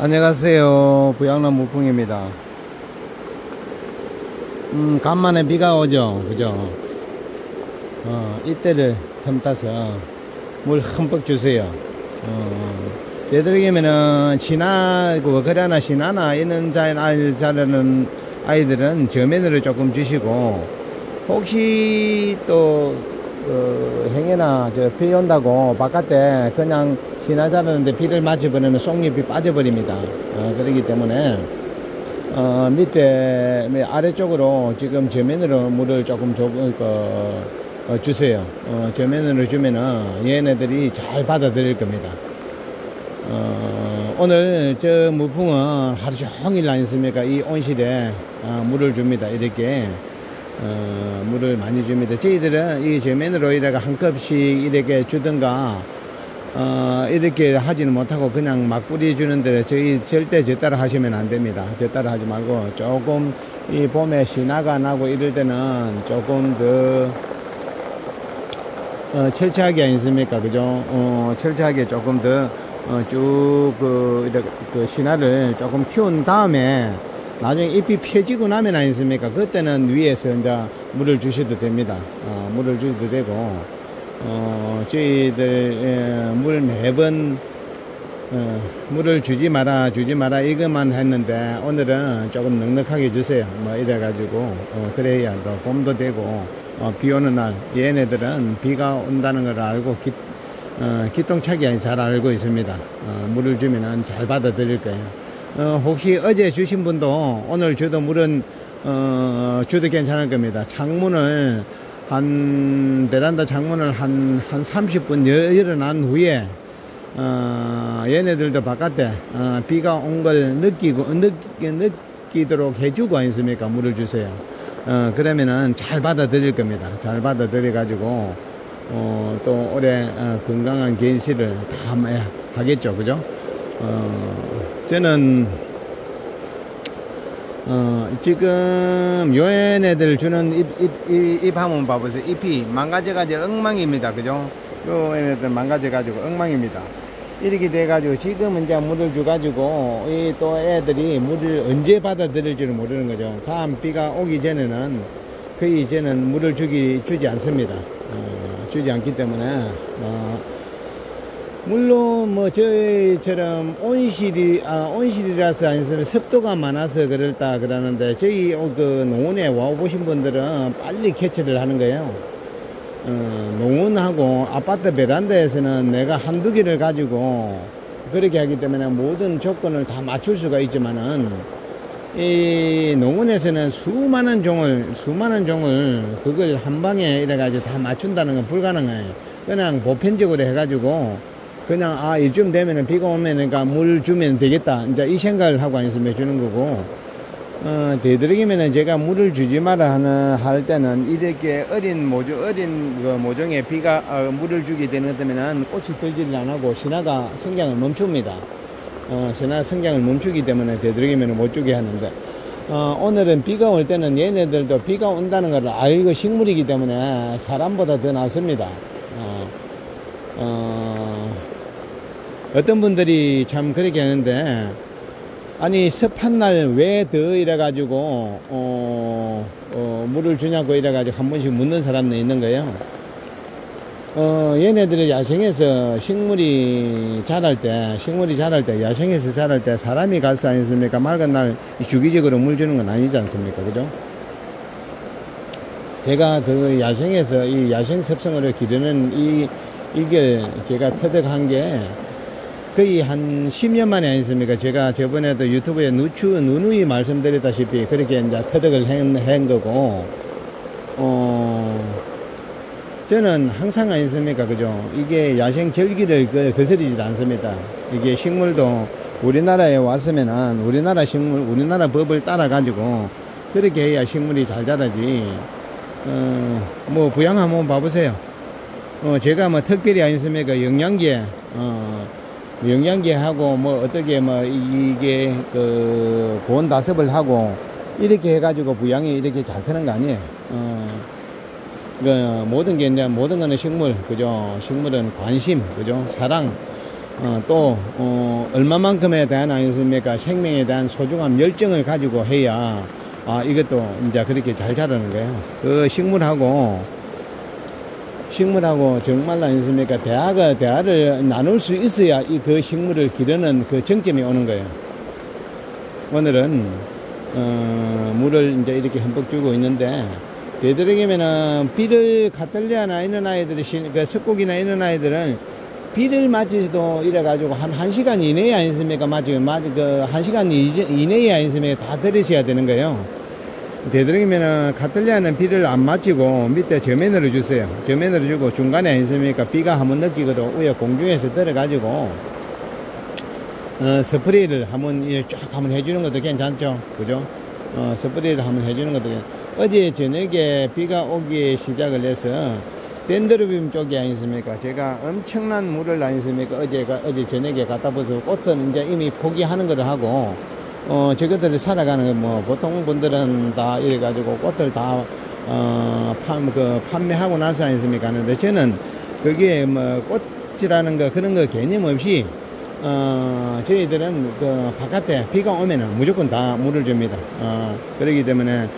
안녕하세요. 부양남 무풍입니다. 간만에 비가 오죠. 그죠? 이때를 틈타서 물 흠뻑 주세요. 예들기면은 거래나 신화나 이런 자라는 아이들은 저면으로 조금 주시고, 혹시 또 행여나 비 온다고 바깥에 그냥 신화 자라는데 비를 맞아버리면 속잎이 빠져버립니다. 그렇기 때문에 밑에 아래쪽으로 지금 저면으로 물을 조금 주세요. 저면으로 주면은 얘네들이 잘 받아들일 겁니다. 오늘 저 무풍은 하루 종일 아니습니까? 이 온실에 물을 줍니다. 이렇게 물을 많이 줍니다. 저희들은 이 저면으로 이렇게 한 컵씩 이렇게 주든가 이렇게 하지는 못하고 그냥 막 뿌려주는데, 저희 절대 저 따라 하시면 안 됩니다. 저 따라 하지 말고 조금 이 봄에 신화가 나고 이럴 때는 조금 더 철저하게 아니습니까? 그죠? 철저하게 조금 더 그 신화를 조금 키운 다음에 나중에 잎이 펴지고 나면 아니습니까? 그때는 위에서 이제 물을 주셔도 됩니다. 물을 주셔도 되고, 저희들 물 매번 물을 주지 마라 이것만 했는데, 오늘은 조금 넉넉하게 주세요. 뭐 이래가지고 그래야 또 봄도 되고 비 오는 날 얘네들은 비가 온다는 걸 알고 기똥차게 잘 알고 있습니다. 물을 주면은 잘 받아들일 거예요. 혹시 어제 주신 분도 오늘 줘도 물은 줘도 괜찮을 겁니다. 창문을 베란다 창문을 한 30분 열어난 후에 얘네들도 바깥에 비가 온 걸 느끼도록 해주고 아니습니까? 물을 주세요. 그러면은 잘 받아들일 겁니다. 잘 받아들여 가지고 또 올해 건강한 견실을 다 하겠죠. 그죠? 저는 지금 요 애들 주는 잎 한번 봐보세요. 잎이 망가져가지고 엉망입니다. 그죠? 요 애들 망가져가지고 엉망입니다. 이렇게 돼가지고 지금 이제 물을 줘가지고 이 또 애들이 물을 언제 받아들일지를 모르는 거죠. 다음 비가 오기 전에는 거의 이제는 물을 주지 않습니다. 주지 않기 때문에 물론 뭐 저희처럼 온실이라서 아니면 습도가 많아서 그럴다 그러는데, 저희 그 농원에 와 보신 분들은 빨리 개체를 하는 거예요. 농원하고 아파트 베란다에서는 내가 한두 개를 가지고 그렇게 하기 때문에 모든 조건을 다 맞출 수가 있지만은, 이 농원에서는 수많은 종을 그걸 한 방에 이래가지고 다 맞춘다는 건 불가능해요. 그냥 보편적으로 해가지고 그냥 이쯤 되면은 비가 오면 그러니까 물 주면 되겠다, 이제 이 생각을 하고 있으면 주는 거고, 되도록이면은 제가 물을 주지 마라 할 때는 이렇게 어린 모종에 비가 물을 주게 되는 것 때문에 꽃이 들지를 안 하고 신화가 성장을 멈춥니다. 신화 성장을 멈추기 때문에 되도록이면 못 주게 하는데, 오늘은 비가 올 때는 얘네들도 비가 온다는 걸 알고 식물이기 때문에 사람보다 더 낫습니다. 어떤 분들이 참 그렇게 하는데, 아니 습한 날 왜 더 이래가지고 물을 주냐고 이래가지고 한 번씩 묻는 사람도 있는 거예요. 얘네들이 야생에서 식물이 자랄 때 야생에서 자랄 때 사람이 가서 아니습니까? 맑은 날 주기적으로 물 주는 건 아니지 않습니까? 그죠? 제가 그 야생에서 이 야생 습성을 기르는 이걸 제가 터득한 게 거의 한 10년 만에 아니습니까? 제가 저번에도 유튜브에 누누이 말씀드렸다시피 그렇게 이제 터득을 한 거고, 저는 항상 아니습니까? 그죠? 이게 야생 절기를 거스르지 않습니다. 이게 식물도 우리나라에 왔으면은 우리나라 식물, 우리나라 법을 따라가지고 그렇게 해야 식물이 잘 자라지. 뭐 부양 한번 봐보세요. 제가 뭐 특별히 아니습니까? 영양제하고 뭐 어떻게 뭐 이게 그 고온 다습을 하고 이렇게 해가지고 부양이 이렇게 잘 크는 거 아니에요. 모든 게 이제 모든 거는 식물, 그죠? 식물은 관심, 그죠? 사랑. 얼마만큼에 대한 아니습니까? 생명에 대한 소중함, 열정을 가지고 해야, 이것도 이제 그렇게 잘 자라는 거예요. 그 식물하고 정말 아니습니까? 대화를 나눌 수 있어야 그 식물을 기르는 그 정점이 오는 거예요. 오늘은, 물을 이제 이렇게 흠뻑 주고 있는데, 되도록이면은 비를 가떨리아나 이런 아이들이, 그 석고기나 이런 아이들은 비를 맞지도 이래가지고 한 1시간 이내에 아니습니까? 그 1시간 이내에 아니습니까? 다 들이셔야 되는 거예요. 되도록이면은 가틀리아는 비를 안 맞히고 밑에 저면으로 주세요. 저면으로 주고 중간에 아니습니까? 비가 한번 느끼거든 위에 공중에서 들어가지고 스프레이를 한번 해주는 것도 괜찮죠. 그죠? 스프레이를 한번 해주는 것도 어제 저녁에 비가 오기 시작을 해서 덴드로비움 쪽이 아니습니까? 제가 엄청난 물을 아니습니까? 어제 저녁에 갖다 부어서 꽃은 이제 이미 포기하는 것을 하고, 저것들을 살아가는, 보통 분들은 다 이래가지고 꽃을 다, 판매하고 나서 아니습니까? 하는데 저는 그게 꽃이라는 거 그런 거 개념 없이, 저희들은 그 바깥에 비가 오면은 무조건 다 물을 줍니다. 그렇기 때문에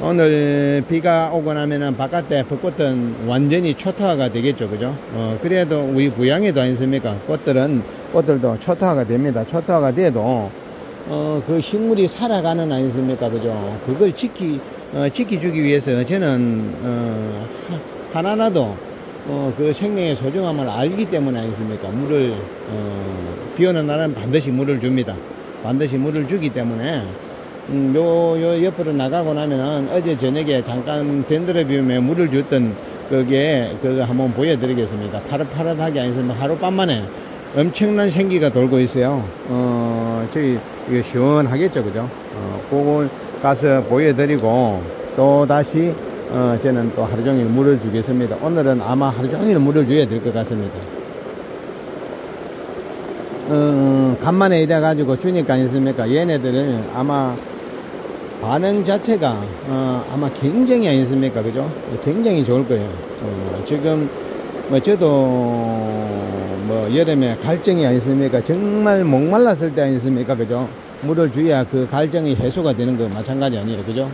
오늘 비가 오고 나면은 바깥에 벚꽃은 완전히 초토화가 되겠죠. 그죠? 그래도 우리 부양에도 아니습니까? 꽃들도 초토화가 됩니다. 초토화가 돼도, 그 식물이 살아가는 아니습니까? 그죠? 그걸 지키주기 위해서 저는, 하나라도, 그 생명의 소중함을 알기 때문에 아니습니까? 비 오는 날은 반드시 물을 줍니다. 반드시 물을 주기 때문에, 요 옆으로 나가고 나면은 어제 저녁에 잠깐 덴드로비움에 물을 줬던 그거 한번 보여드리겠습니다. 파릇파릇하게 아니면 하룻밤 만에 엄청난 생기가 돌고 있어요. 저희 이거 시원하겠죠. 그죠? 그걸 가서 보여드리고 또 다시 저는 또 하루 종일 물을 주겠습니다. 오늘은 아마 하루 종일 물을 줘야 될 것 같습니다. 간만에 이래가지고 주니까 아니습니까? 얘네들은 아마 반응 자체가 아마 굉장히 아니습니까? 그죠? 굉장히 좋을 거예요. 지금 저도 여름에 갈증이 아니습니까? 정말 목말랐을 때 아니습니까? 그죠? 물을 줘야 그 갈증이 해소가 되는 거 마찬가지 아니에요. 그죠?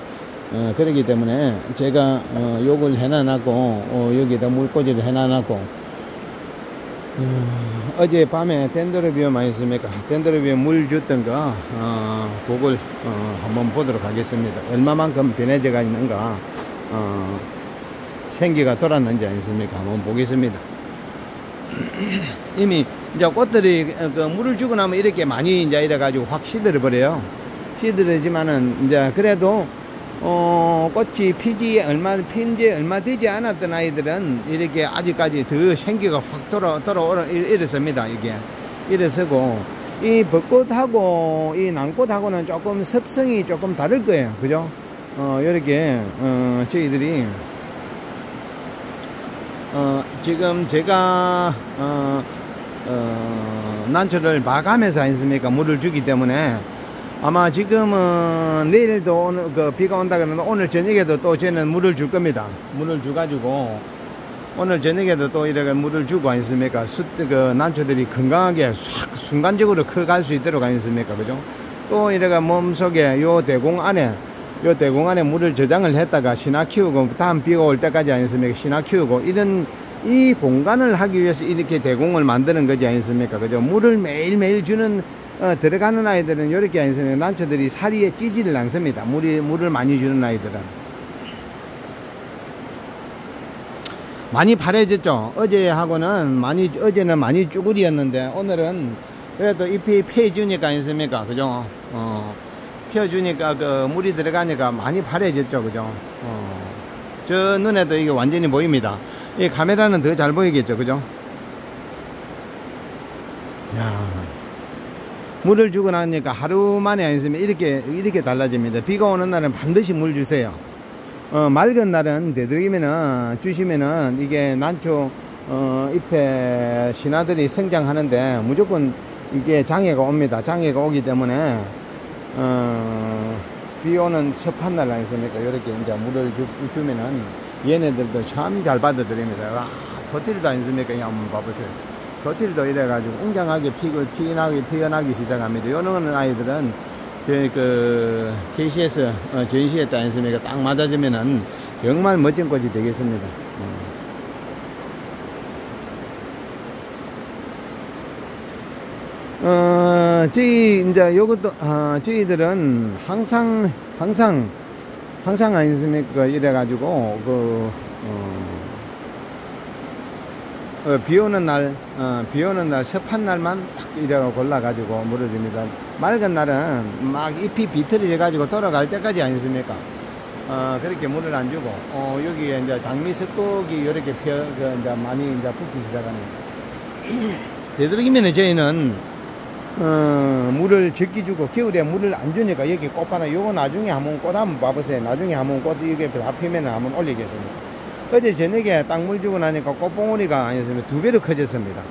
그렇기 때문에 제가 요걸 해놔놨고 여기다 물꽂이를 해놔놨고 어젯밤에 덴드로비움 아니습니까? 덴드로비움 물 줬던 거, 그걸, 한번 보도록 하겠습니다. 얼마만큼 변해져가 있는가, 생기가 돌았는지 아니습니까? 한번 보겠습니다. 이미, 이제 꽃들이, 물을 주고 나면 이렇게 많이 이제 이래가지고 확 시들어버려요. 시들어지만은, 이제 그래도, 꽃이 핀 지 얼마 되지 않았던 아이들은 이렇게 아직까지 더 생기가 확 돌아오라 이랬습니다. 이게 이래서고 이 벚꽃하고 이 난꽃하고는 조금 습성이 조금 다를 거예요. 그죠? 이렇게 저희들이 지금 제가 난초를 봐가면서 아니습니까? 물을 주기 때문에 아마 지금은 내일도 비가 온다 그러면 오늘 저녁에도 또 저는 물을 줄 겁니다. 물을 줘가지고 오늘 저녁에도 또 이렇게 물을 주고 아니습니까? 난초들이 건강하게 싹 순간적으로 커갈 수 있도록 아니습니까? 그죠? 또 이렇게 몸속에 요 대공 안에 물을 저장을 했다가 신화 키우고 다음 비가 올 때까지 아니습니까? 신화 키우고 이 공간을 하기 위해서 이렇게 대공을 만드는 거지 아니습니까? 그죠? 물을 매일매일 주는 들어가는 아이들은 이렇게 아니습니까? 난초들이 사리에 찌지를 않습니다. 물을 많이 주는 아이들은. 많이 파래졌죠? 어제는 많이 쭈구리였는데, 오늘은 그래도 잎이 펴주니까 아니습니까? 그죠? 펴주니까 물이 들어가니까 많이 파래졌죠? 그죠? 저 눈에도 이게 완전히 보입니다. 이 카메라는 더 잘 보이겠죠? 그죠? 야. 물을 주고 나니까 하루 만에 아니면 이렇게 달라집니다. 비가 오는 날은 반드시 물 주세요. 맑은 날은 되도록이면은 주시면은 이게 난초 잎에 신화들이 성장하는데 무조건 이게 장애가 옵니다. 장애가 오기 때문에 비 오는 습한 날 아니습니까? 이렇게 이제 물을 주면은 얘네들도 참 잘 받아들입니다. 토til도 아니습니까? 한번 봐보세요. 거틸도 이래가지고 웅장하게 피어나기 시작합니다. 요런 아이들은 저희 그 KCS 전시했다 했으니까 딱 맞아주면은 정말 멋진 꽃이 되겠습니다. 이제 요것도, 저희들은 항상 아니습니까? 이래가지고, 비 오는 날, 습한 날만 딱 이래가 골라가지고 물어줍니다. 맑은 날은 막 잎이 비틀어져가지고 돌아갈 때까지 아니습니까? 그렇게 물을 안 주고, 여기에 이제 장미 습곡이 이렇게 이제 많이 이제 붙기 시작합니다. 되도록이면 저희는, 물을 적게 주고, 겨울에 물을 안 주니까 여기 꽃바나, 요거 나중에 한번 꽃 한번 봐보세요. 나중에 한번 꽃 이게 다 피면 한번 올리겠습니다. 어제 저녁에 딱 물 주고 나니까 꽃봉오리가 아니었으면 2배로 커졌습니다.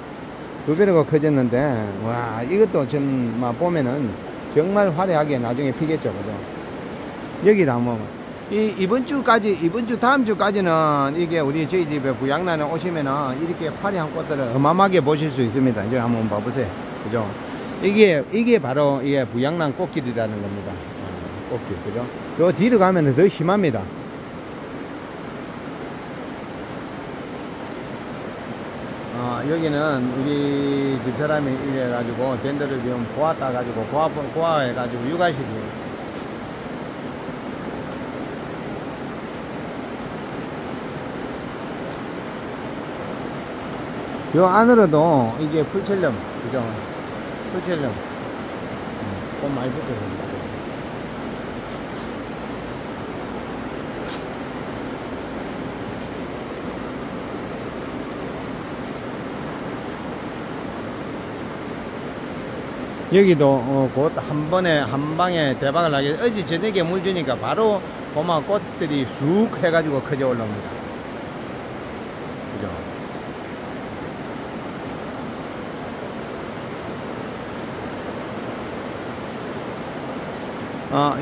2배로 커졌는데, 와, 이것도 좀, 보면은 정말 화려하게 나중에 피겠죠. 그죠? 여기다 한번. 이번 주 다음 주까지는 이게 저희 집에 부양란에 오시면은 이렇게 화려한 꽃들을 어마어마하게 보실 수 있습니다. 이제 한번 봐보세요. 그죠? 이게 바로 부양란 꽃길이라는 겁니다. 꽃길. 그죠? 요 뒤로 가면 더 심합니다. 여기는 우리 집사람이 이래가지고 덴드로비움 고아 따가지고 고아 해가지고 육아식이. 요 안으로도 이게 풀철염, 그죠? 풀철염. 꽃 많이 붙었습니다. 여기도 곧 한 방에 대박을 나게. 어제 저녁에 물 주니까 바로 고마 꽃들이 쑥 해가지고 커져 올라옵니다. 그죠?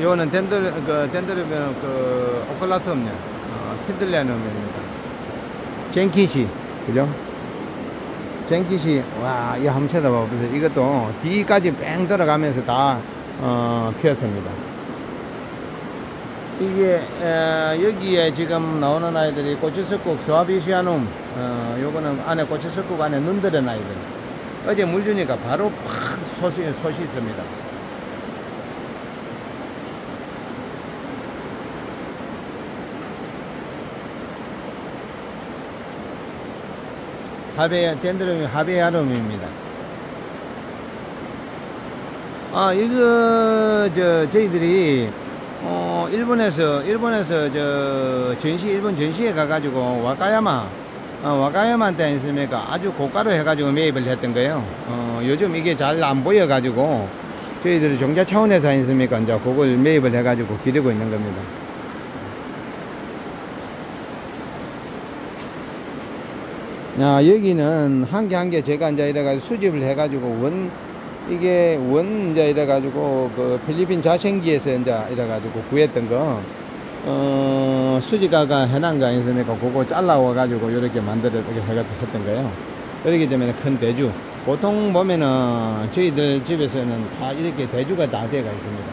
요거는 덴드로비움 오클라툼 핀들레눔입니다. 젠키시, 그죠? 젠킷이, 와, 이거 한번 쳐다봐보세요. 이것도 뒤까지 뺑 들어가면서 다 피었습니다. 이게 여기에 지금 나오는 아이들이 고추석국 스와비시아눔, 요거는 안에 고추석국 안에 눈들은 아이들. 어제 물 주니까 바로 팍 솟이 있습니다. 덴드로비움 하베아름입니다. 이거 저희들이 일본에서 일본 전시에 가가지고 와카야마 때 있습니까? 아주 고가로 해가지고 매입을 했던 거예요. 요즘 이게 잘 안 보여가지고 저희들이 종자 차원에서 있습니까? 이제 그걸 매입을 해가지고 기르고 있는 겁니다. 여기는 한 개 제가 이제 이래가지고 수집을 해가지고 이제 이래가지고 그 필리핀 자생기에서 이제 이래가지고 구했던 거, 수지가가 해난 거 아니습니까? 그거 잘라와가지고 이렇게 했던 거예요. 그렇기 때문에 큰 대주. 보통 보면은 저희들 집에서는 다 이렇게 대주가 다 되어가 있습니다.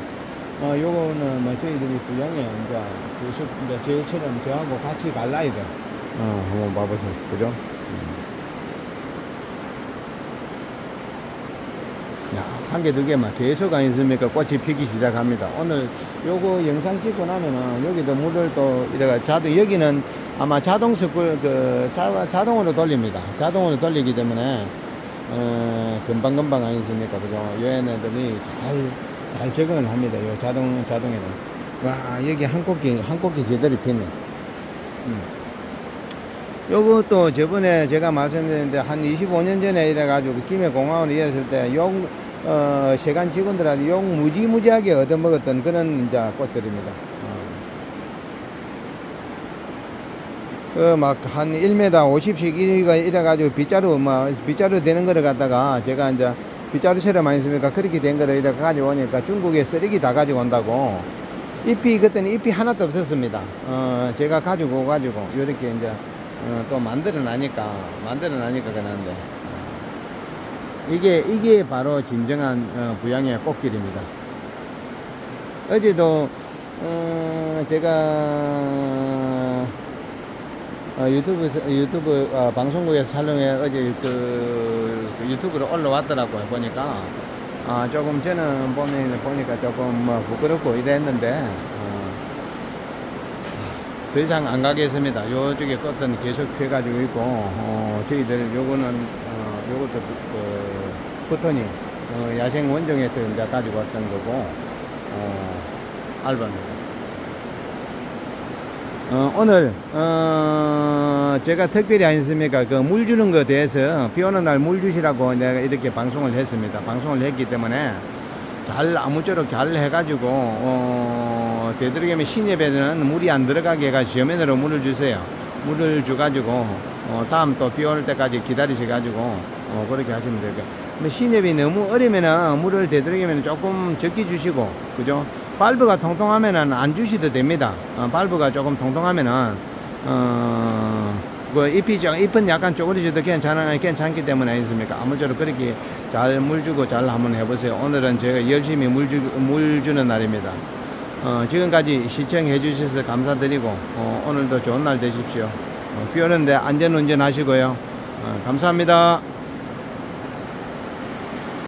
요거는 저희들이 부양에 이제 저희처럼 저하고 같이 갈 아이들. 한번 봐보세요. 그죠? 한 개, 두 개만 계속 아니습니까? 꽃이 피기 시작합니다. 오늘 요거 영상 찍고 나면은 여기도 물을 또 여기는 아마 자동으로 돌립니다. 자동으로 돌리기 때문에 금방금방 아니습니까? 그죠? 요 애들이 잘 적응을 합니다. 요 자동에는. 와, 여기 한 꽃기 제대로 피네. 요것도 저번에 제가 말씀드렸는데 한 25년 전에 이래가지고 김해공항으로 이었을 때 세관 직원들한테 무지무지하게 얻어먹었던 그런 이제 꽃들입니다. 막 한 1m 50씩 이래가지고 빗자루 되는 거를 갖다가 제가 이제 빗자루처럼 아니습니까? 그렇게 된 거를 이렇게 가져오니까 중국에 쓰레기 다 가지고 온다고. 그때는 잎이 하나도 없었습니다. 제가 가지고 이렇게 이제 또 만들어 나니까 그러는데 이게 바로 진정한 부양의 꽃길입니다. 어제도 제가 유튜브 방송국에서 촬영해 어제 그 유튜브로 올라왔더라고요. 보니까 조금 저는 보니까 조금 부끄럽고 이랬는데 더 이상 안 가겠습니다. 요쪽에 껐던 계속 펴가지고 있고 저희들 요거는 요것도 버튼이 야생 원종에서 이제 가지고 왔던 거고 알바입니다. 오늘 제가 특별히 아니습니까 그 물 주는 거에 대해서 비 오는 날 물 주시라고 내가 이렇게 방송을 했습니다. 방송을 했기 때문에 잘 아무쪼록 잘 해가지고 되도록이면 신예배는 물이 안 들어가게 해가지고 저면으로 물을 주세요. 물을 줘가지고 다음 또 비 올 때까지 기다리셔가지고 그렇게 하시면 되고, 신예배 너무 어리면은 물을 되도록이면 조금 적게 주시고, 그죠? 발브가 통통하면은 안 주셔도 됩니다. 발브가 조금 통통하면은 그 잎은 약간 쪼그려져도 괜찮기 때문에 아니습니까? 아무쪼록 그렇게 잘 물 주고 잘 한번 해보세요. 오늘은 제가 열심히 물 주는 날입니다. 지금까지 시청해 주셔서 감사드리고 오늘도 좋은 날 되십시오. 비 오는데 안전 운전 하시고요. 감사합니다.